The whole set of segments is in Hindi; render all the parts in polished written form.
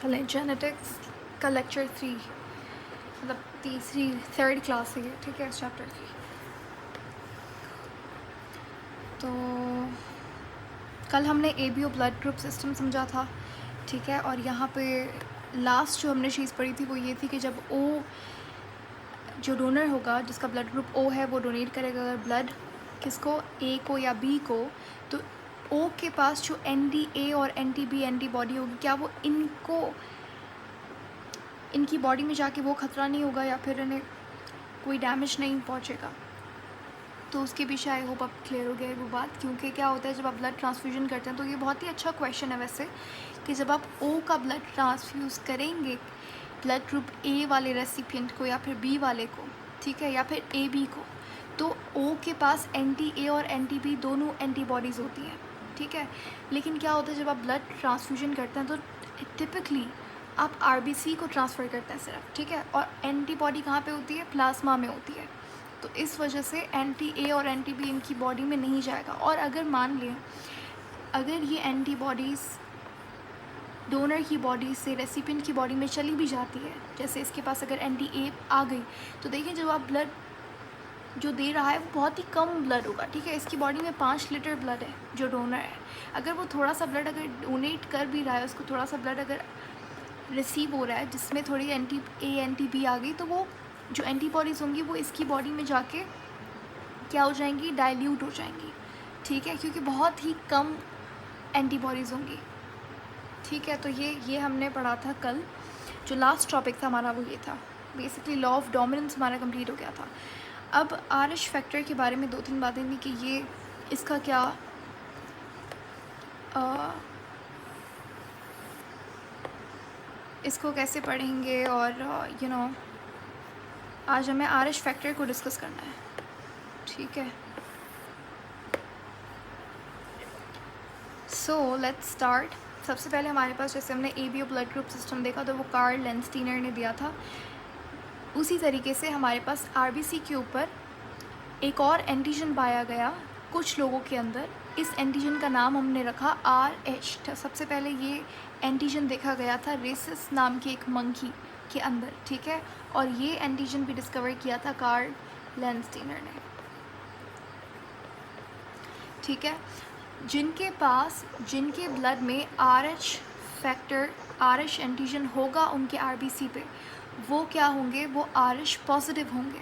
चलें, जेनेटिक्स का लेक्चर 3 मतलब थर्ड क्लास है ये, ठीक है, इस चैप्टर की। तो कल हमने एबीओ ब्लड ग्रुप सिस्टम समझा था, ठीक है। और यहाँ पे लास्ट जो हमने चीज़ पढ़ी थी वो ये थी कि जब ओ जो डोनर होगा जिसका ब्लड ग्रुप ओ है वो डोनेट करेगा अगर ब्लड किसको, ए को या बी को, तो ओ के पास जो NDA और NTB एंटीबॉडी होगी, क्या वो इनकी बॉडी में जाके वो ख़तरा नहीं होगा या फिर इन्हें कोई डैमेज नहीं पहुंचेगा। तो उसके पीछे आई होप अब क्लियर हो गया है वो बात, क्योंकि क्या होता है जब आप ब्लड ट्रांसफ्यूजन करते हैं, तो ये बहुत ही अच्छा क्वेश्चन है वैसे, कि जब आप ओ का ब्लड ट्रांसफ्यूज़ करेंगे ब्लड ग्रुप ए वाले रेसिपिएंट को या फिर बी वाले को, ठीक है, या फिर AB को, तो ओ के पास NTA और NTB दोनों एंटीबॉडीज़ होती हैं, ठीक है। लेकिन क्या होता है जब आप ब्लड ट्रांसफ्यूजन करते हैं तो टिपिकली आप RBC को ट्रांसफ़र करते हैं सिर्फ, ठीक है, और एंटीबॉडी कहाँ पे होती है, प्लाज्मा में होती है। तो इस वजह से NTA और NTB इनकी बॉडी में नहीं जाएगा। और अगर मान लें अगर ये एंटीबॉडीज़ डोनर की बॉडी से रेसिपिएंट की बॉडी में चली भी जाती है, जैसे इसके पास अगर NTA आ गई, तो देखिए जब आप ब्लड जो दे रहा है वो बहुत ही कम ब्लड होगा, ठीक है। इसकी बॉडी में 5 लीटर ब्लड है जो डोनर है। अगर वो थोड़ा सा ब्लड अगर डोनेट कर भी रहा है, उसको थोड़ा सा ब्लड अगर रिसीव हो रहा है जिसमें थोड़ी NTA NTB आ गई, तो वो जो एंटीबॉडीज़ होंगी वो इसकी बॉडी में जाके क्या हो जाएंगी, डाइल्यूट हो जाएंगी, ठीक है, क्योंकि बहुत ही कम एंटीबॉडीज़ होंगी, ठीक है। तो ये हमने पढ़ा था कल। जो लास्ट टॉपिक था हमारा वो ये था, बेसिकली लॉ ऑफ डोमिनेंस हमारा कंप्लीट हो गया था। अब आरिश फैक्टर के बारे में 2-3 बातें थी कि ये इसका क्या इसको कैसे पढ़ेंगे, और आज हमें आरिश फैक्टर को डिस्कस करना है, ठीक है। So let's start. सबसे पहले हमारे पास जैसे हमने एबीओ ब्लड ग्रुप सिस्टम देखा तो वो कार्ल लेंस्टीनर ने दिया था, उसी तरीके से हमारे पास RBC के ऊपर एक और एंटीजन पाया गया कुछ लोगों के अंदर। इस एंटीजन का नाम हमने रखा RH। सबसे पहले ये एंटीजन देखा गया था रेसिस नाम के एक मंकी के अंदर, ठीक है, और ये एंटीजन भी डिस्कवर किया था कार्ल लेंस्टीनर ने, ठीक है। जिनके ब्लड में RH फैक्टर RH एंटीजन होगा उनके RBC पे, वो क्या होंगे, वो RH पॉजिटिव होंगे,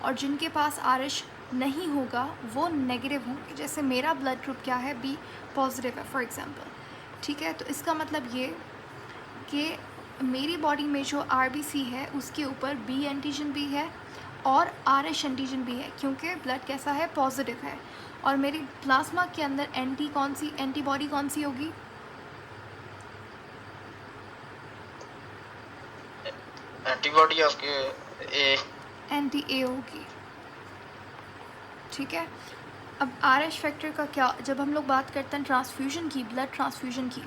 और जिनके पास RH नहीं होगा वो नेगेटिव होंगे। जैसे मेरा ब्लड ग्रुप क्या है, B पॉजिटिव है फॉर एग्जांपल, ठीक है। तो इसका मतलब ये कि मेरी बॉडी में जो RBC है उसके ऊपर B एंटीजन भी है और RH एंटीजन भी है, क्योंकि ब्लड कैसा है, पॉजिटिव है। और मेरी प्लाज्मा के अंदर एंटीबॉडी कौन सी होगी, एंटीबॉडी आपके NTA होगी, ठीक है। अब RH फैक्टर का क्या, जब हम लोग बात करते हैं ट्रांसफ्यूजन की, ब्लड ट्रांसफ्यूजन की,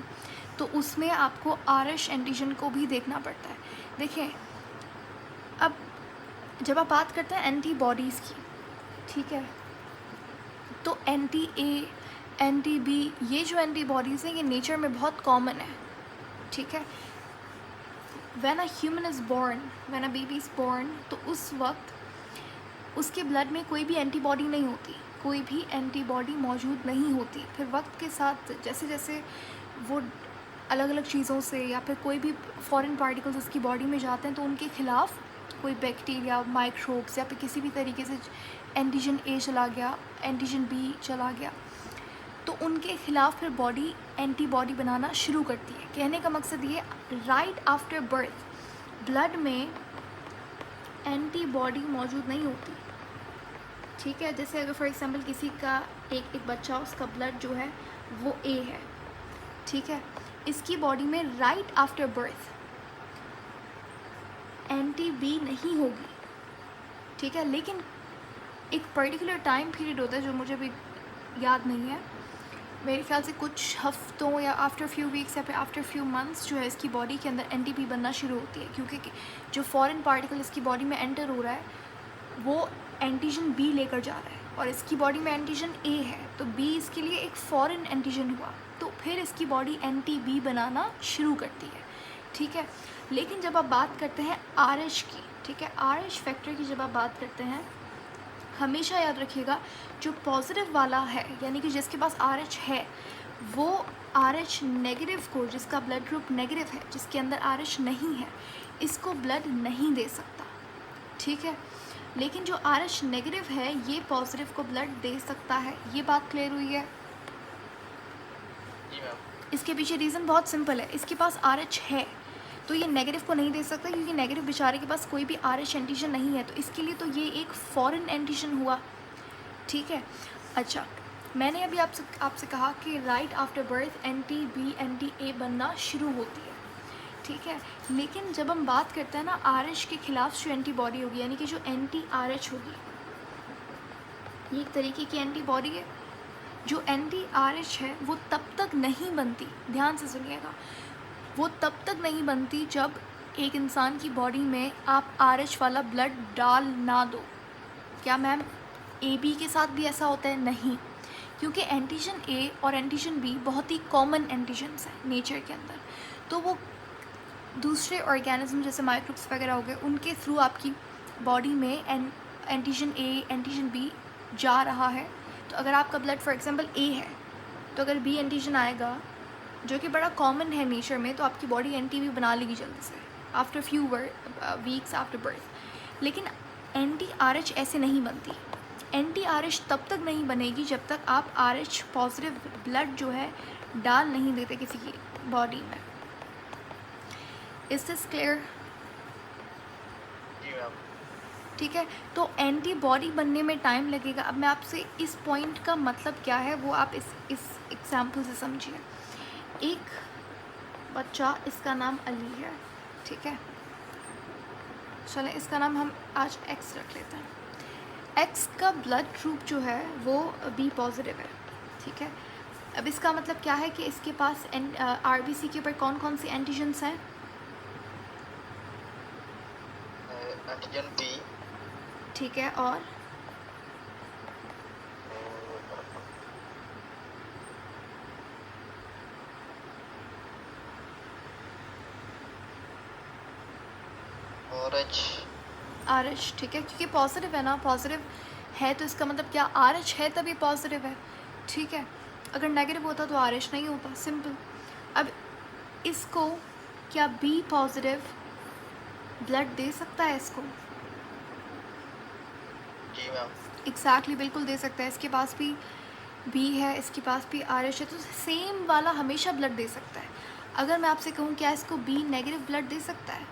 तो उसमें आपको RH एंटीजन को भी देखना पड़ता है। देखें, अब जब आप बात करते हैं एंटीबॉडीज़ की, ठीक है, तो NTA NTB ये जो एंटीबॉडीज़ हैं ये नेचर में बहुत कॉमन है, ठीक है। When a human is born, when a baby is born, तो उस वक्त उसके ब्लड में कोई भी एंटीबॉडी नहीं होती, कोई भी एंटीबॉडी मौजूद नहीं होती। फिर वक्त के साथ जैसे जैसे वो अलग अलग चीज़ों से या फिर कोई भी फॉरेन पार्टिकल्स उसकी बॉडी में जाते हैं, तो उनके ख़िलाफ़ कोई बैक्टीरिया, माइक्रोब्स या फिर किसी भी तरीके से एंटीजन A चला गया, एंटीजन B चला गया, तो उनके ख़िलाफ़ फिर बॉडी एंटीबॉडी बनाना शुरू करती है। कहने का मकसद ये, राइट आफ्टर बर्थ ब्लड में एंटीबॉडी मौजूद नहीं होती, ठीक है। जैसे अगर फॉर एग्जांपल किसी का एक बच्चा, उसका ब्लड जो है वो A है, ठीक है, इसकी बॉडी में राइट आफ्टर बर्थ NTB नहीं होगी, ठीक है। लेकिन एक पर्टिकुलर टाइम पीरियड होता है जो मुझे भी याद नहीं है, मेरे ख्याल से कुछ हफ्तों या आफ्टर फ्यू वीक्स या फिर आफ्टर फ्यू मंथ्स जो है इसकी बॉडी के अंदर NTB बनना शुरू होती है, क्योंकि जो फॉरेन पार्टिकल इसकी बॉडी में एंटर हो रहा है वो एंटीजन B लेकर जा रहा है, और इसकी बॉडी में एंटीजन A है, तो B इसके लिए एक फॉरेन एंटीजन हुआ, तो फिर इसकी बॉडी NTB बनाना शुरू करती है, ठीक है। लेकिन जब आप बात करते हैं RH की, ठीक है, RH फैक्टर की जब आप बात करते हैं, हमेशा याद रखिएगा जो पॉजिटिव वाला है यानी कि जिसके पास RH है वो RH नेगेटिव को, जिसका ब्लड ग्रुप नेगेटिव है, जिसके अंदर RH नहीं है, इसको ब्लड नहीं दे सकता, ठीक है। लेकिन जो RH नेगेटिव है ये पॉजिटिव को ब्लड दे सकता है। ये बात क्लियर हुई है? जी मैम। इसके पीछे रीज़न बहुत सिंपल है, इसके पास RH है तो ये नेगेटिव को नहीं दे सकता, क्योंकि नेगेटिव बेचारे के पास कोई भी RH एंटीजन नहीं है, तो इसके लिए तो ये एक फॉरेन एंटीजन हुआ, ठीक है। अच्छा, मैंने अभी आपसे कहा कि right after birth NT-B NT-A बनना शुरू होती है, ठीक है। लेकिन जब हम बात करते हैं ना RH के खिलाफ जो एंटीबॉडी होगी यानी कि जो anti-RH होगी, ये एक तरीके की एंटीबॉडी है। जो anti-RH है वो तब तक नहीं बनती, ध्यान से सुनिएगा, वो तब तक नहीं बनती जब एक इंसान की बॉडी में आप RH वाला ब्लड डाल ना दो। क्या मैम AB के साथ भी ऐसा होता है? नहीं, क्योंकि एंटीजन A और एंटीजन B बहुत ही कॉमन एंटीजन्स हैं नेचर के अंदर, तो वो दूसरे ऑर्गेनिज्म जैसे माइक्रोब्स वगैरह हो गए उनके थ्रू आपकी बॉडी में एंटीजन A एंटीजन B जा रहा है। तो अगर आपका ब्लड फॉर एग्जांपल A है तो अगर B एंटीजन आएगा जो कि बड़ा कॉमन है नेचर में, तो आपकी बॉडी NT-B बना लेगी जल्दी से after few weeks after birth. लेकिन anti-RH ऐसे नहीं बनती। anti-RH तब तक नहीं बनेगी जब तक आप RH पॉजिटिव ब्लड जो है डाल नहीं देते किसी की बॉडी में। Is this clear? जी मैम। ठीक है, तो एंटीबॉडी बनने में टाइम लगेगा। अब मैं आपसे इस पॉइंट का मतलब क्या है वो आप इस एग्जाम्पल से समझिए। एक बच्चा, इसका नाम अली है, ठीक है, चलें इसका नाम हम आज X रख लेते हैं। X का ब्लड ग्रुप जो है वो B पॉजिटिव है, ठीक है। अब इसका मतलब क्या है कि इसके पास RBC के ऊपर कौन कौन सी एंटीजन्स हैं? एंटीजन B, ठीक है, और RH, ठीक है, क्योंकि पॉजिटिव है ना, पॉजिटिव है तो इसका मतलब क्या RH है तभी पॉजिटिव है, ठीक है। अगर नेगेटिव होता तो RH नहीं होता, सिंपल। अब इसको क्या B पॉजिटिव ब्लड दे सकता है इसको? जी मैम। एग्जैक्टली, बिल्कुल दे सकता है। इसके पास भी B है, इसके पास भी RH है, तो सेम वाला हमेशा ब्लड दे सकता है। अगर मैं आपसे कहूँ क्या इसको B नेगेटिव ब्लड दे सकता है?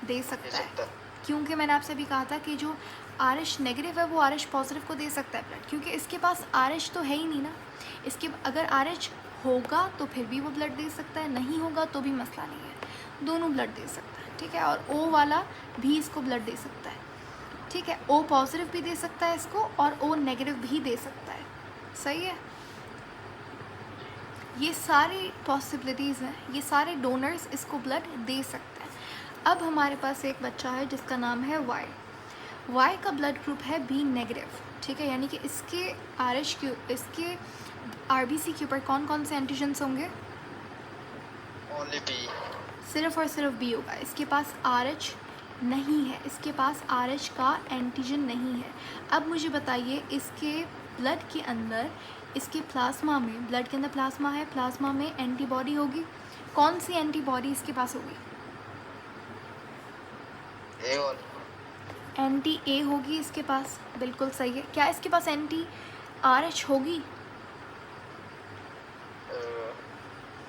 दे सकता है, क्योंकि मैंने आपसे भी कहा था कि जो RH नेगेटिव है वो RH पॉजिटिव को दे सकता है ब्लड, क्योंकि इसके पास RH तो है ही नहीं ना। इसके अगर RH होगा तो फिर भी वो ब्लड दे सकता है, नहीं होगा तो भी मसला नहीं है, दोनों ब्लड दे सकता है, ठीक है। और O वाला भी इसको ब्लड दे सकता है, ठीक है। O पॉजिटिव भी दे सकता है इसको और O नेगेटिव भी दे सकता है, सही है। ये सारी पॉसिबिलिटीज़ हैं, ये सारे डोनर्स इसको ब्लड दे सकते हैं। अब हमारे पास एक बच्चा है जिसका नाम है Y का ब्लड ग्रुप है B नेगेटिव, ठीक है, यानी कि इसके RH के, इसके RBC के ऊपर कौन कौन से एंटीजन्स होंगे? ओनली B, सिर्फ और सिर्फ B होगा। इसके पास RH नहीं है, इसके पास RH का एंटीजन नहीं है। अब मुझे बताइए इसके ब्लड के अंदर, इसके प्लाज्मा में, ब्लड के अंदर प्लाज्मा है, प्लाज्मा में एंटीबॉडी होगी, कौन सी एंटीबॉडी इसके पास होगी? A और NT-A होगी इसके पास, बिल्कुल सही है। क्या इसके पास anti-RH होगी?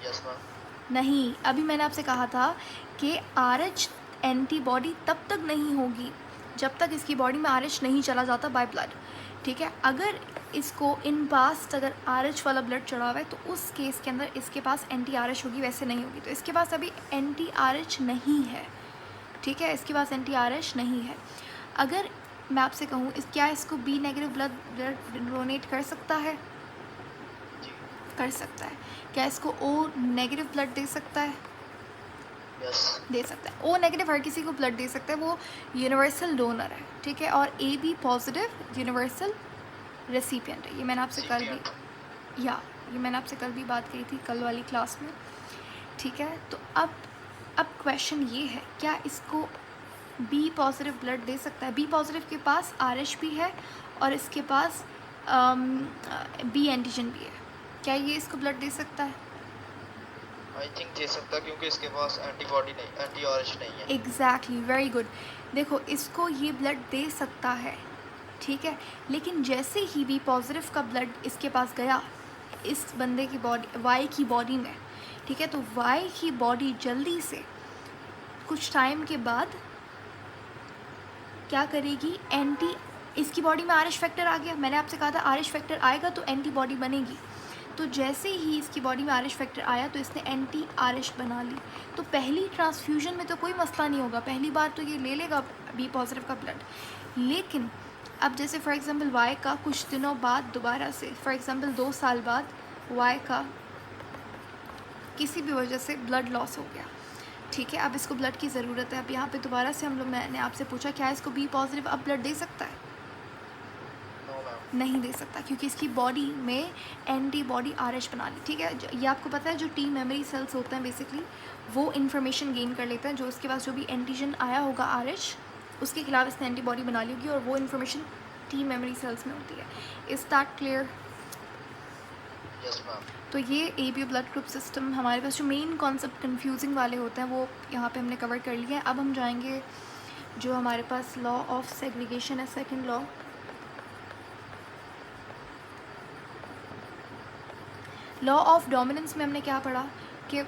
Yes ma'am. नहीं, अभी मैंने आपसे कहा था कि RH एंटीबॉडी तब तक नहीं होगी जब तक इसकी बॉडी में RH नहीं चला जाता बाय ब्लड, ठीक है। अगर इसको इन पास्ट अगर RH वाला ब्लड चढ़ा हुआ है तो उस केस के अंदर इसके पास anti-RH होगी, वैसे नहीं होगी। तो इसके पास अभी anti-RH नहीं है, ठीक है, इसके पास anti-RH नहीं है। अगर मैं आपसे कहूँ क्या इसको B नेगेटिव ब्लड डोनेट कर सकता है? जी कर सकता है। क्या इसको O नेगेटिव ब्लड दे सकता है? यस। दे सकता है। O नेगेटिव हर किसी को ब्लड दे सकता है, वो यूनिवर्सल डोनर है, ठीक है। और AB पॉजिटिव यूनिवर्सल रेसिपिएंट है, ये मैंने आपसे कल भी, या ये मैंने आपसे कल भी बात करी थी, कल वाली क्लास में, ठीक है। तो अब क्वेश्चन ये है, क्या इसको बी पॉजिटिव ब्लड दे सकता है? बी पॉजिटिव के पास आरएच भी है और इसके पास बी एंटीजन भी है, क्या ये इसको ब्लड दे सकता है? आई थिंक दे सकता, क्योंकि इसके पास एंटीबॉडी नहीं, एंटी आरएच नहीं है। Exactly, very good. देखो इसको ये ब्लड दे सकता है, ठीक है, लेकिन जैसे ही बी पॉजिटिव का ब्लड इसके पास गया इस बंदे की बॉडी, वाई की बॉडी में, ठीक है, तो वाई की बॉडी जल्दी से कुछ टाइम के बाद क्या करेगी, एंटी, इसकी बॉडी में आरएच फैक्टर आ गया, मैंने आपसे कहा था आरएच फैक्टर आएगा तो एंटीबॉडी बनेगी। तो जैसे ही इसकी बॉडी में आरएच फैक्टर आया तो इसने एंटी आरएच बना ली। तो पहली ट्रांसफ्यूजन में तो कोई मसला नहीं होगा, पहली बार तो ये ले लेगा बी पॉजिटिव का ब्लड। लेकिन अब जैसे फॉर एग्जांपल वाई का कुछ दिनों बाद दोबारा से, फॉर एग्जांपल 2 साल बाद वाई का किसी भी वजह से ब्लड लॉस हो गया, ठीक है, अब इसको ब्लड की ज़रूरत है। अब यहाँ पे दोबारा से हम लोग ने आपसे पूछा क्या इसको बी पॉजिटिव अब ब्लड दे सकता है? No ma'am. नहीं दे सकता, क्योंकि इसकी बॉडी में एंटीबॉडी आरएच बना ली, ठीक है। ये आपको पता है जो टी मेमोरी सेल्स होते हैं बेसिकली वो इन्फॉर्मेशन गेन कर लेते हैं, जो उसके पास जो भी एंटीजन आया होगा आरएच उसके खिलाफ इसने एंटीबॉडी बना ली होगी और वो इन्फॉर्मेशन टी मेमोरी सेल्स में होती है। Is that clear? Yes ma'am. तो ये A B blood group system हमारे पास जो मेन कॉन्सेप्ट कंफ्यूजिंग वाले होते हैं वो यहाँ पे हमने कवर कर लिए हैं। अब हम जाएंगे जो हमारे पास लॉ ऑफ सेग्रीगेशन है, second law. Law of dominance में हमने क्या पढ़ा कि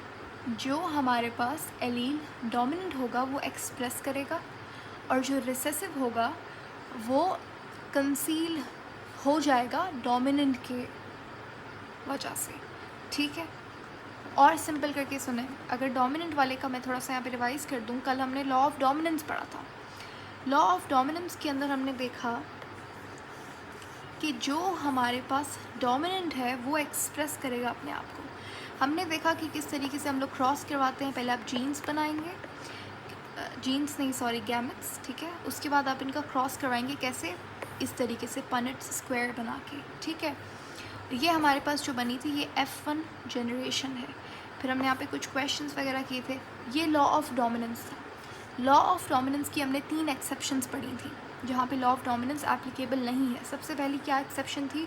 जो हमारे पास एलील डोमिनेंट होगा वो एक्सप्रेस करेगा और जो रिसेसिव होगा वो कंसील हो जाएगा डोमिनेंट के वजह से, ठीक है। और सिंपल करके सुने, अगर डोमिनेंट वाले का मैं थोड़ा सा यहाँ पे रिवाइज कर दूँ, कल हमने लॉ ऑफ डोमिनेंस पढ़ा था। लॉ ऑफ डोमिनेंस के अंदर हमने देखा कि जो हमारे पास डोमिनेंट है वो एक्सप्रेस करेगा अपने आप को। हमने देखा कि किस तरीके से हम लोग क्रॉस करवाते हैं, पहले आप जीन्स बनाएंगे, जीन्स नहीं सॉरी गैमेट्स, ठीक है, उसके बाद आप इनका क्रॉस करवाएंगे, कैसे, इस तरीके से पनेट्स स्क्वायर बना के, ठीक है। ये हमारे पास जो बनी थी ये F1 जनरेशन है। फिर हमने यहाँ पे कुछ क्वेश्चंस वगैरह किए थे, ये लॉ ऑफ डोमिनेंस था। लॉ ऑफ डोमिनेंस की हमने 3 एक्सेप्शंस पढ़ी थी जहाँ पे लॉ ऑफ डोमिनेंस एप्लीकेबल नहीं है। सबसे पहली क्या एक्सेप्शन थी?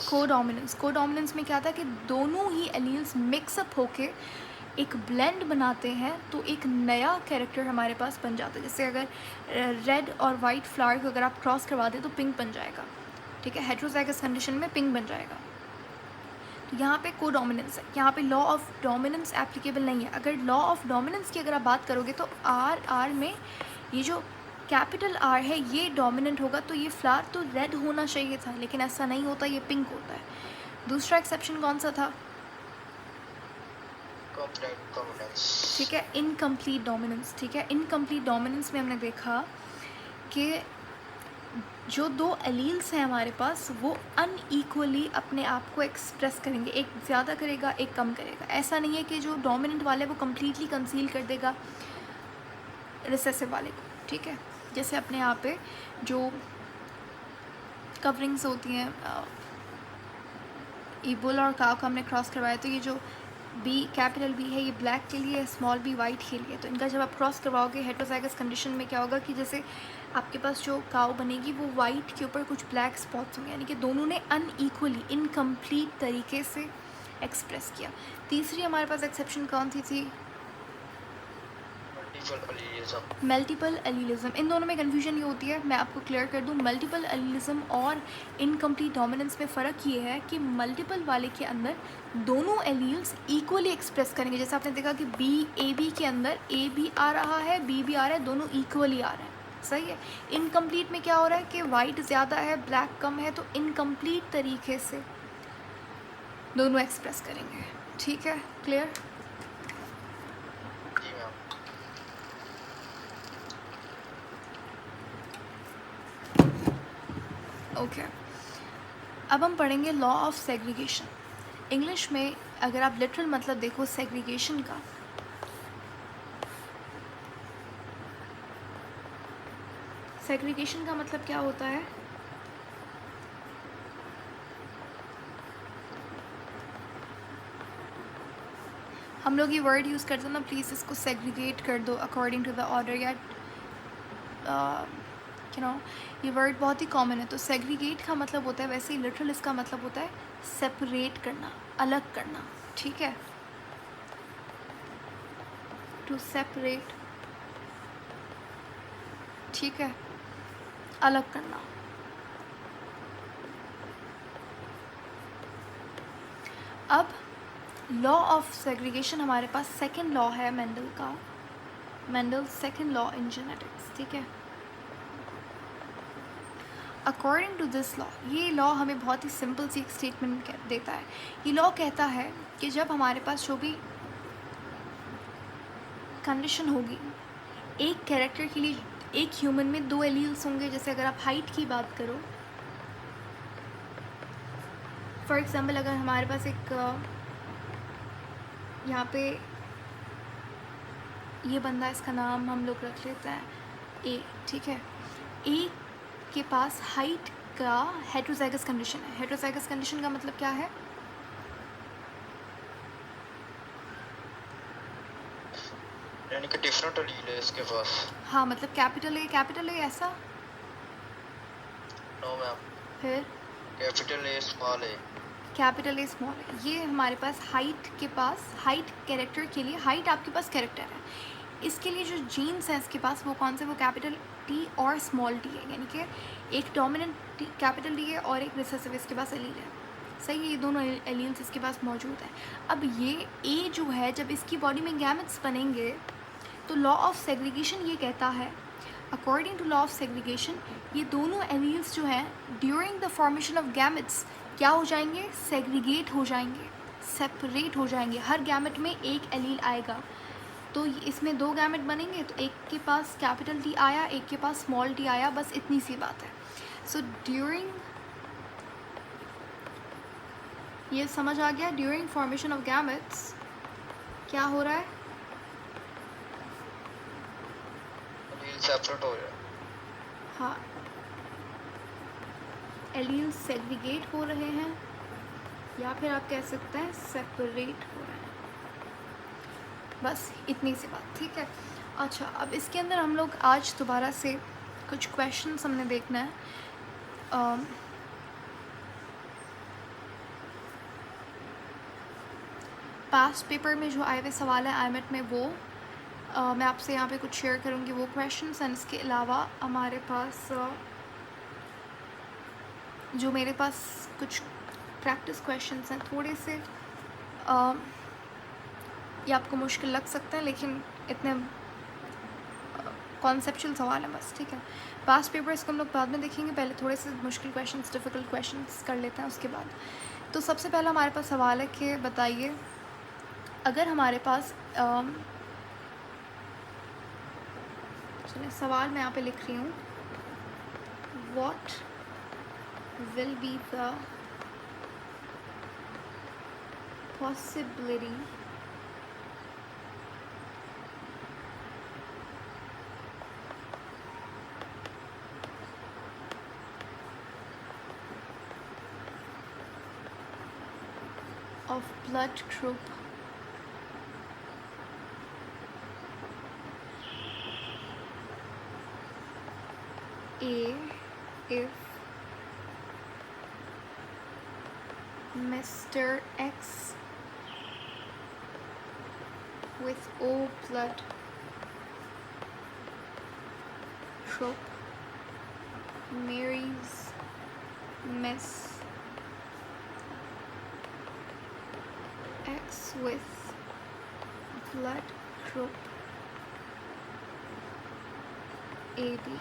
कोडोमिनेंस। कोडोमिनेंस में क्या था कि दोनों ही एलील्स मिक्सअप होके एक ब्लेंड बनाते हैं तो एक नया कैरेक्टर हमारे पास बन जाता है। जैसे अगर रेड और वाइट फ्लावर को अगर आप क्रॉस करवा दें तो पिंक बन जाएगा, ठीक है, हेट्रोजाइगस कंडीशन में पिंक बन जाएगा। तो यहाँ पे कोडोमिनेंस है, यहाँ पे लॉ ऑफ डोमिनेंस एप्लीकेबल नहीं है। अगर लॉ ऑफ डोमिनेंस की अगर आप बात करोगे तो आर में ये जो कैपिटल आर है ये डोमिनेंट होगा, तो ये फ्लावर तो रेड होना चाहिए था लेकिन ऐसा नहीं होता, ये पिंक होता है। दूसरा एक्सेप्शन कौन सा था? ठीक है, इनकम्प्लीट डोमिनेंस, ठीक है। इनकम्प्लीट डोमिनेंस में हमने देखा कि जो 2 एलील्स हैं हमारे पास वो अनईक्वली अपने आप को एक्सप्रेस करेंगे, एक ज़्यादा करेगा एक कम करेगा। ऐसा नहीं है कि जो डोमिनेंट वाले वो कम्प्लीटली कंसील कर देगा रिसेसिव वाले को, ठीक है। जैसे अपने यहाँ पे जो कवरिंग्स होती हैं बुल और काव का हमने क्रॉस करवाया, तो ये जो बी कैपिटल बी है ये ब्लैक के लिए, स्मॉल बी वाइट के लिए। तो इनका जब आप क्रॉस करवाओगे हेट्रोजाइगस कंडीशन में क्या होगा कि जैसे आपके पास जो काव बनेगी वो वाइट के ऊपर कुछ ब्लैक स्पॉट्स होंगे, यानी कि दोनों ने अनईक्वली इनकम्प्लीट तरीके से एक्सप्रेस किया। तीसरी हमारे पास एक्सेप्शन कौन सी थी? मल्टीपल एलीलिज्म। इन दोनों में कन्फ्यूजन ये होती है, मैं आपको क्लियर कर दूं, मल्टीपल एलीलिज्म और इनकम्प्लीट डोमिनेंस में फ़र्क ये है कि मल्टीपल वाले के अंदर दोनों एलील्स इक्वली एक्सप्रेस करेंगे। जैसे आपने देखा कि ए बी के अंदर ए भी आ रहा है बी भी आ रहा है, दोनों इक्वली आ रहे हैं, सही है। इनकम्प्लीट में क्या हो रहा है कि वाइट ज़्यादा है ब्लैक कम है, तो इनकम्प्लीट तरीके से दोनों एक्सप्रेस करेंगे, ठीक है, क्लियर? ओके अब हम पढ़ेंगे लॉ ऑफ सेग्रीगेशन। इंग्लिश में अगर आप लिटरल मतलब देखो सेग्रीगेशन का, सेग्रीगेशन का मतलब क्या होता है हम लोग ये वर्ड यूज़ करते हैं ना, प्लीज़ इसको सेग्रीगेट कर दो अकॉर्डिंग टू द ऑर्डर, या यू नो ये वर्ड बहुत ही कॉमन है। तो सेग्रीगेट का मतलब होता है, वैसे ही लिटरल इसका मतलब होता है सेपरेट करना, अलग करना, ठीक है, टू सेपरेट, ठीक है, अलग करना। अब लॉ ऑफ सेग्रीगेशन हमारे पास सेकंड लॉ है मेंडल का, Mendel second law in genetics, ठीक है। अकॉर्डिंग टू दिस लॉ, ये लॉ हमें बहुत ही सिंपल सी एक स्टेटमेंट देता है। ये लॉ कहता है कि जब हमारे पास जो भी कंडीशन होगी, एक कैरेक्टर के लिए एक ह्यूमन में दो एलील्स होंगे। जैसे अगर आप हाइट की बात करो, फॉर एग्जांपल अगर हमारे पास एक यहाँ पे ये बंदा, इसका नाम हम लोग रख लेते हैं ए, ठीक है। ए के पास हाइट का हेटेरोजाइगस कंडीशन है। हेटेरोजाइगस कंडीशन का मतलब क्या है? यानी कि डिफरेंट एलील है इसके पास। हाँ, मतलब कैपिटल ए ऐसा। नो मैम, फिर capital A small A. Capital A small है। ये हमारे पास हाइट के पास, हाइट कैरेक्टर के लिए, हाइट आपके पास कैरेक्टर है, इसके लिए जो जीन्स हैं इसके पास वो कौन से, वो कैपिटल टी और स्मॉल टी है। यानी कि एक डोमिनेंट कैपिटल टी है और एक रिसेसिव इसके पास एलील है। सही है, ये दोनों एलील्स इसके पास मौजूद हैं। अब ये ए जो है, जब इसकी बॉडी में गैमेट्स बनेंगे तो लॉ ऑफ सेग्रीगेशन ये कहता है, according to law of segregation, ये दोनों एलील्स जो हैं during the formation of gametes क्या हो जाएंगे, सेग्रीगेट हो जाएंगे, सेपरेट हो जाएंगे। हर गैमेट में एक एलील आएगा। तो इसमें दो गैमेट बनेंगे, तो एक के पास कैपिटल टी आया, एक के पास स्मॉल टी आया, बस इतनी सी बात है। सो ड्यूरिंग, ये समझ आ गया, ड्यूरिंग फॉर्मेशन ऑफ गैमेट्स क्या हो रहा है, एलील सेपरेट हो रहा है। हाँ, एलील सेग्रीगेट हो रहे हैं, या फिर आप कह सकते हैं सेपरेट हो रहे हैं। बस इतनी सी बात, ठीक है। अच्छा, अब इसके अंदर हम लोग आज दोबारा से कुछ क्वेश्चंस हमने देखना है। पास्ट पेपर में जो आए हुए सवाल हैं आईमेट में, वो मैं आपसे यहाँ पे कुछ शेयर करूँगी वो क्वेश्चंस। एंड इसके अलावा हमारे पास जो मेरे पास कुछ प्रैक्टिस क्वेश्चंस हैं, थोड़े से ये आपको मुश्किल लग सकते हैं, लेकिन इतने कॉन्सेप्चुअल सवाल हैं बस, ठीक है। पास्ट पेपर्स को हम लोग बाद में देखेंगे, पहले थोड़े से मुश्किल क्वेश्चंस, डिफ़िकल्ट क्वेश्चंस कर लेते हैं उसके बाद। तो सबसे पहला हमारे पास सवाल है कि बताइए, अगर हमारे पास चलिए सवाल मैं यहाँ पे लिख रही हूँ, what will be the possibility of blood group A if Mr. X with O blood group marries Miss X with blood group AB।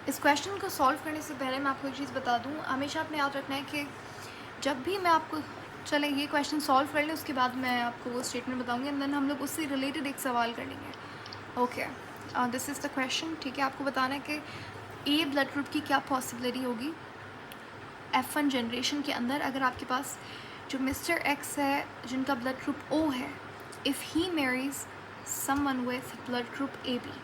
इस क्वेश्चन को सॉल्व करने से पहले मैं आपको एक चीज़ बता दूं, हमेशा आपने याद रखना है कि जब भी मैं आपको, चले ये क्वेश्चन सॉल्व कर लें उसके बाद मैं आपको वो स्टेटमेंट बताऊंगी, एंड देन हम लोग उससे रिलेटेड एक सवाल कर लेंगे। Okay, this is the question, ठीक है। आपको बताना है कि ए ब्लड ग्रुप की क्या पॉसिबिलिटी होगी F1 जनरेशन के अंदर, अगर आपके पास जो मिस्टर एक्स है जिनका ब्लड ग्रुप O है, if he marries someone with blood group AB।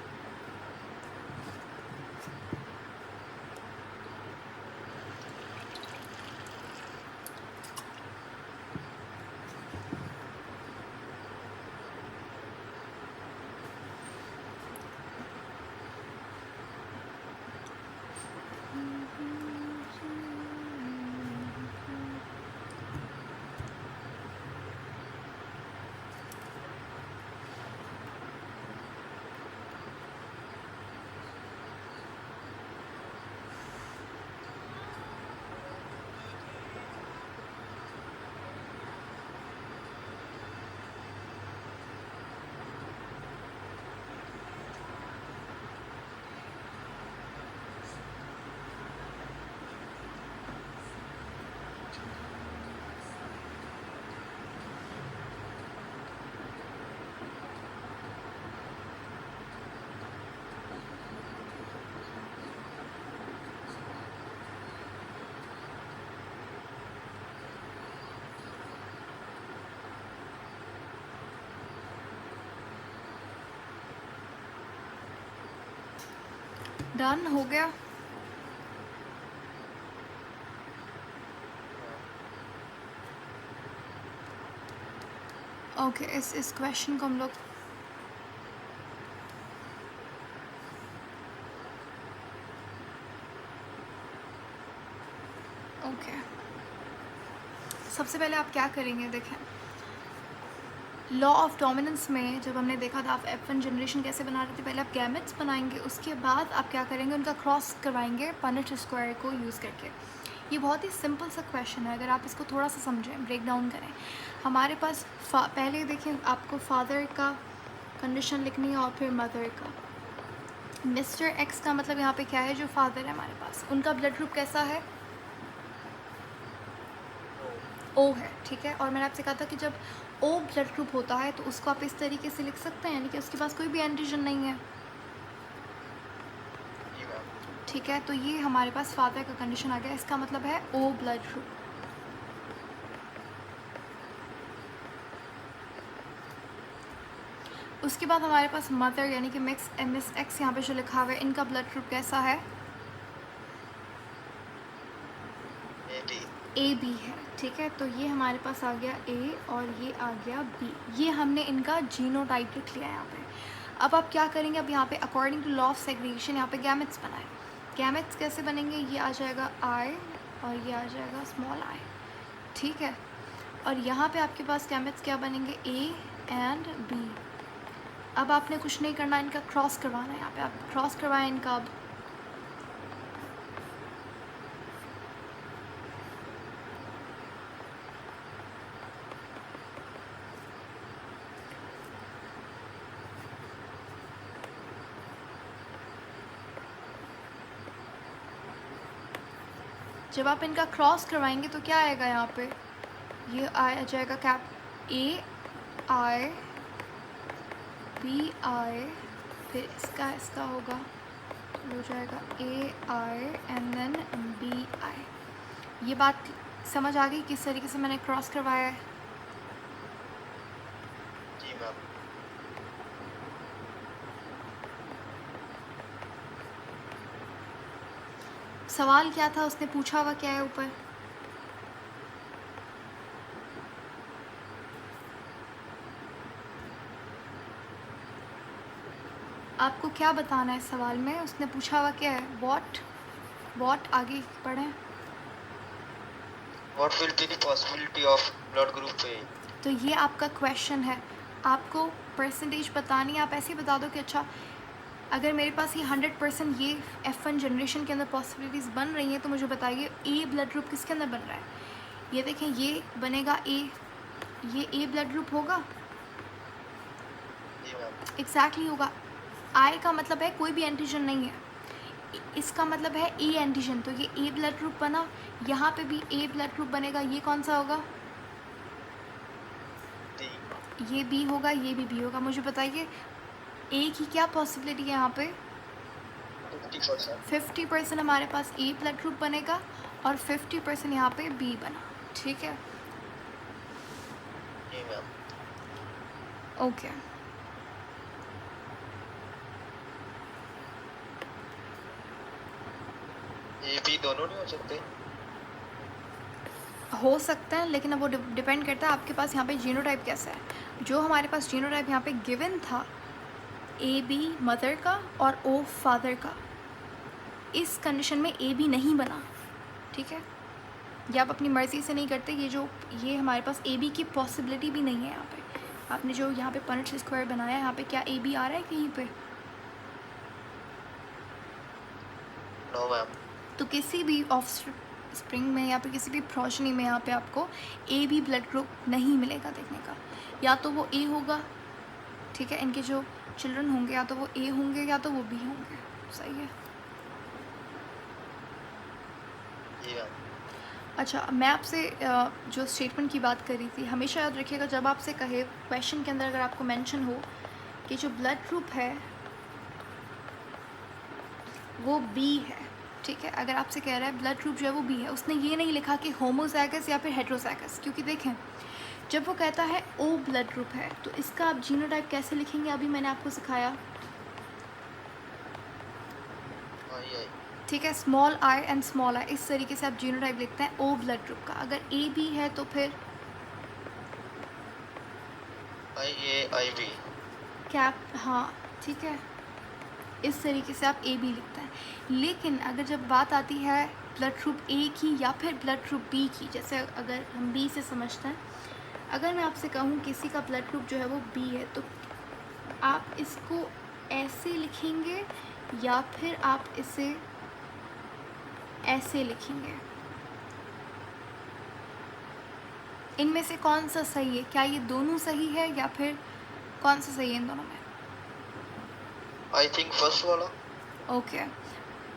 Done हो गया। ओके इस क्वेश्चन को हम लोग ओके सबसे पहले आप क्या करेंगे, देखें लॉ ऑफ डोमिनेंस में जब हमने देखा था आप F1 जनरेशन कैसे बना रहे थे, पहले आप गैमेट्स बनाएंगे, उसके बाद आप क्या करेंगे, उनका क्रॉस करवाएंगे पनेट स्क्वायर को यूज़ करके। ये बहुत ही सिंपल सा क्वेश्चन है, अगर आप इसको थोड़ा सा समझें, ब्रेक डाउन करें। हमारे पास पहले देखें आपको फादर का कंडीशन लिखनी है और फिर मदर का। मिस्टर एक्स का मतलब यहाँ पे क्या है, जो फादर है हमारे पास, उनका ब्लड ग्रुप कैसा है, ओ है, ठीक है। और मैंने आपसे कहा था कि जब ओ ब्लड ग्रुप होता है तो उसको आप इस तरीके से लिख सकते हैं, यानी कि उसके पास कोई भी एंटीजन नहीं है, जी मैम। ठीक है। तो ये हमारे पास फादर का कंडीशन आ गया, इसका मतलब है ओ ब्लड ग्रुप। उसके बाद हमारे पास मदर यानी कि मिक्स MSX यहाँ पे जो लिखा हुआ है, इनका ब्लड ग्रुप कैसा है, AB है, ठीक है। तो ये हमारे पास आ गया A और ये आ गया B, ये हमने इनका जीनोटाइप लिख लिया यहाँ पे। अब आप क्या करेंगे, अब यहाँ पे according to law of segregation यहाँ पे गैमेट्स बनाए। गैमेट्स कैसे बनेंगे, ये आ जाएगा I और ये आ जाएगा स्मॉल I, ठीक है। और यहाँ पे आपके पास गैमेट्स क्या बनेंगे, A एंड B। अब आपने कुछ नहीं करना, इनका क्रॉस करवाना है, यहाँ पे आप क्रॉस करवाएं इनका। अब जब आप इनका क्रॉस करवाएंगे तो क्या आएगा, यहाँ पे ये आ जाएगा कैप AI BI, फिर इसका होगा हो जाएगा AI एंड देन BI। ये बात समझ आ गई किस तरीके से मैंने क्रॉस करवाया है। जी मैम। सवाल क्या था, उसने पूछा हुआ क्या है ऊपर, आपको क्या बताना है सवाल में, उसने पूछा हुआ क्या है, वॉट आगे पढ़ें। What will be the possibility of blood group A? तो ये आपका क्वेश्चन है, आपको परसेंटेज बतानी है। आप ऐसे ही बता दो कि अच्छा अगर मेरे पास ये 100% ये F1 जनरेशन के अंदर पॉसिबिलिटीज़ बन रही हैं तो मुझे बताइए A ब्लड ग्रुप किसके अंदर बन रहा है। ये देखें ये बनेगा A, ये A ब्लड ग्रुप होगा, जी मैम। एग्जैक्टली होगा। I का मतलब है कोई भी एंटीजन नहीं है, इसका मतलब है A एंटीजन, तो ये A ब्लड ग्रुप बना, यहाँ पे भी A ब्लड ग्रुप बनेगा, ये कौन सा होगा, D। ये B होगा, ये भी B होगा। मुझे बताइए A की क्या पॉसिबिलिटी है यहाँ पे, 50%। 50% हमारे पास A ब्लड ग्रुप बनेगा और 50% यहाँ पे B बना, ठीक है। जी मैम। ओके A B दोनों नहीं हो सकते? हो सकता है, लेकिन अब वो डिपेंड करता है आपके पास यहाँ पे जीनोटाइप कैसा है। जो हमारे पास जीनोटाइप यहाँ पे गिवन था AB मदर का और O फादर का, इस कंडीशन में AB नहीं बना, ठीक है। ये आप अपनी मर्ज़ी से नहीं करते, ये हमारे पास AB की पॉसिबिलिटी भी नहीं है। यहाँ पे आपने जो यहाँ पे पनेट स्क्वायर बनाया है, यहाँ पे क्या AB आ रहा है कहीं पे, नो मैम। तो किसी भी ऑफ स्प्रिंग में या फिर किसी भी प्रोजनी में यहाँ पे आपको AB ब्लड ग्रुप नहीं मिलेगा देखने का। या तो वो A होगा, ठीक है, इनके जो चिल्ड्रन होंगे या तो वो A होंगे या तो वो B होंगे, सही है। जी मैम। अच्छा मैं आपसे जो स्टेटमेंट की बात करी थी, हमेशा याद रखिएगा जब आपसे कहे क्वेश्चन के अंदर अगर आपको मेंशन हो कि जो ब्लड ग्रुप है वो B है, ठीक है। अगर आपसे कह रहा है ब्लड ग्रुप जो है वो B है, उसने ये नहीं लिखा कि होमोज़ाइगस या फिर हेट्रोज़ाइगस, क्योंकि देखें जब वो कहता है O ब्लड ग्रुप है तो इसका आप जीनोटाइप कैसे लिखेंगे, अभी मैंने आपको सिखाया। आई। ठीक है, small I and small I, इस तरीके से आप जीनोटाइप लिखते हैं ओ ब्लड ग्रुप का। अगर ए बी है तो फिर IA IB। कैप, हाँ ठीक है, इस तरीके से आप ए बी लिखते हैं। लेकिन अगर जब बात आती है ब्लड ग्रुप ए की या फिर ब्लड ग्रुप बी की, जैसे अगर हम बी से समझते हैं, अगर मैं आपसे कहूँ किसी का ब्लड ग्रुप जो है वो बी है, तो आप इसको ऐसे लिखेंगे या फिर आप इसे ऐसे लिखेंगे? इनमें से कौन सा सही है? क्या ये दोनों सही है या फिर कौन सा सही है इन दोनों में? आई थिंक फर्स्ट वाला। ओके,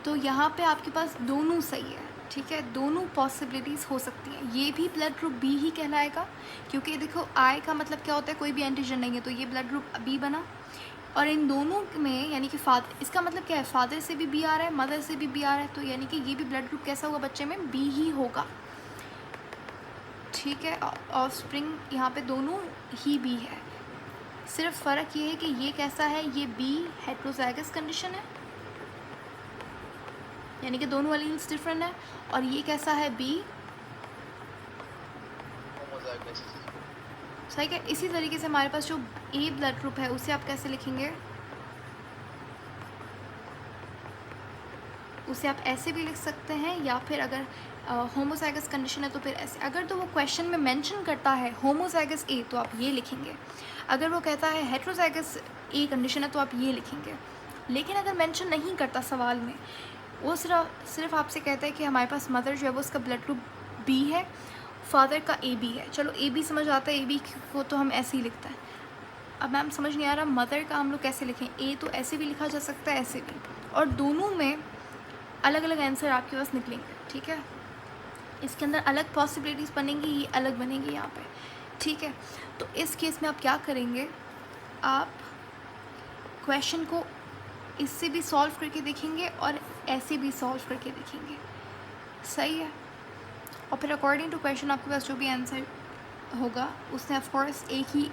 तो यहाँ पे आपके पास दोनों सही है, ठीक है, दोनों पॉसिबिलिटीज़ हो सकती हैं। ये भी ब्लड ग्रुप बी ही कहलाएगा, क्योंकि देखो आई का मतलब क्या होता है, कोई भी एंटीजन नहीं है, तो ये ब्लड ग्रुप बी बना। और इन दोनों में यानी कि फादर, इसका मतलब क्या है, फादर से भी बी आ रहा है, मदर से भी बी आ रहा है, तो यानी कि ये भी ब्लड ग्रुप कैसा होगा बच्चे में, बी ही होगा। ठीक है, ऑफस्प्रिंग यहाँ पे दोनों ही बी है। सिर्फ फ़र्क ये है कि ये कैसा है, ये बी हेट्रोज़ाइगस कंडीशन है, यानी कि दोनों एलील्स डिफरेंट है, और ये कैसा है, बी होमोजाइगस। सही है। इसी तरीके से हमारे पास जो ए ब्लड ग्रुप है उसे आप कैसे लिखेंगे, उसे आप ऐसे भी लिख सकते हैं, या फिर अगर होमोजाइगस कंडीशन है तो फिर ऐसे। अगर तो वो क्वेश्चन में मेंशन करता है होमोजाइगस ए तो आप ये लिखेंगे, अगर वो कहता है हेट्रोजाइगस ए कंडीशन है तो आप ये लिखेंगे। लेकिन अगर मेंशन नहीं करता सवाल में, वो सिर्फ आपसे कहता है कि हमारे पास मदर जो है वो उसका ब्लड ग्रुप बी है, फादर का ए बी है, चलो ए बी समझ आता है, ए बी को तो हम ऐसे ही लिखते हैं। अब मैम समझ नहीं आ रहा मदर का हम लोग कैसे लिखें, ए तो ऐसे भी लिखा जा सकता है, ऐसे भी, और दोनों में अलग अलग आंसर आपके पास निकलेंगे। ठीक है, इसके अंदर अलग पॉसिबिलिटीज़ बनेंगी, ये अलग बनेंगी यहाँ पे। ठीक है, तो इस केस में आप क्या करेंगे, आप क्वेश्चन को इससे भी सॉल्व करके देखेंगे और ऐसे भी सॉल्व करके देखेंगे, सही है। और फिर अकॉर्डिंग टू क्वेश्चन आपके पास जो भी आंसर होगा उसने ऑफ कोर्स एक ही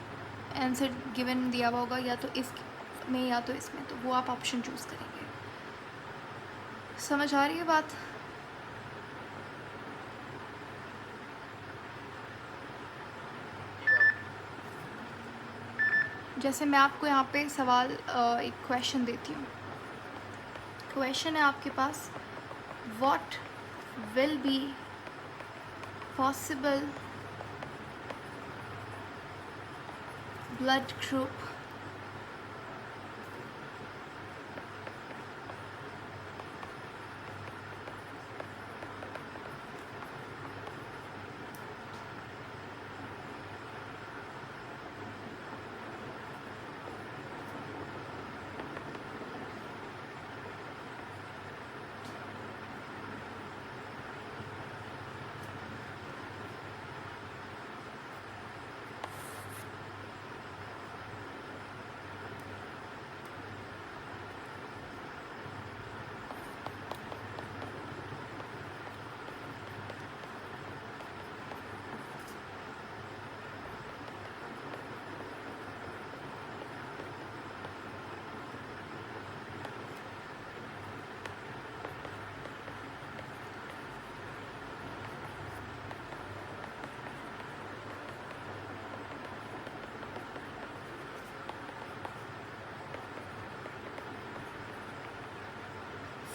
आंसर गिवन दिया हुआ होगा, या तो इसमें या तो इसमें, तो वो आप ऑप्शन चूज़ करेंगे। समझ आ रही है बात? जैसे मैं आपको यहाँ पे सवाल एक क्वेश्चन देती हूँ। क्वेश्चन है आपके पास, what will be possible blood group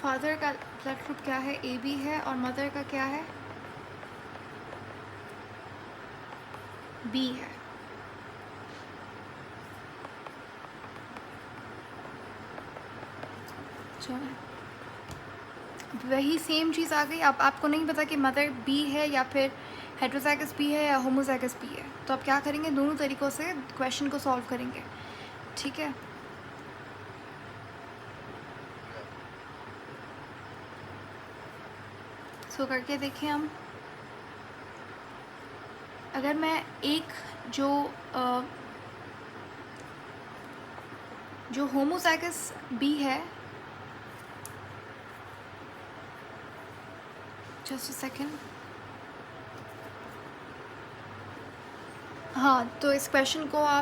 father का ब्लड ग्रुप क्या है, ए बी है, और मदर का क्या है, बी है। चलो वही सेम चीज़ आ गई। अब आपको नहीं पता कि मदर बी है या फिर हेट्रोजाइगस बी है या होमोजाइगस बी है, तो आप क्या करेंगे, दोनों तरीक़ों से क्वेश्चन को सॉल्व करेंगे। ठीक है, सो करके देखें हम। अगर मैं एक जो होमोजाइगस बी है, जस्ट अ सेकेंड, हाँ, तो इस क्वेश्चन को आप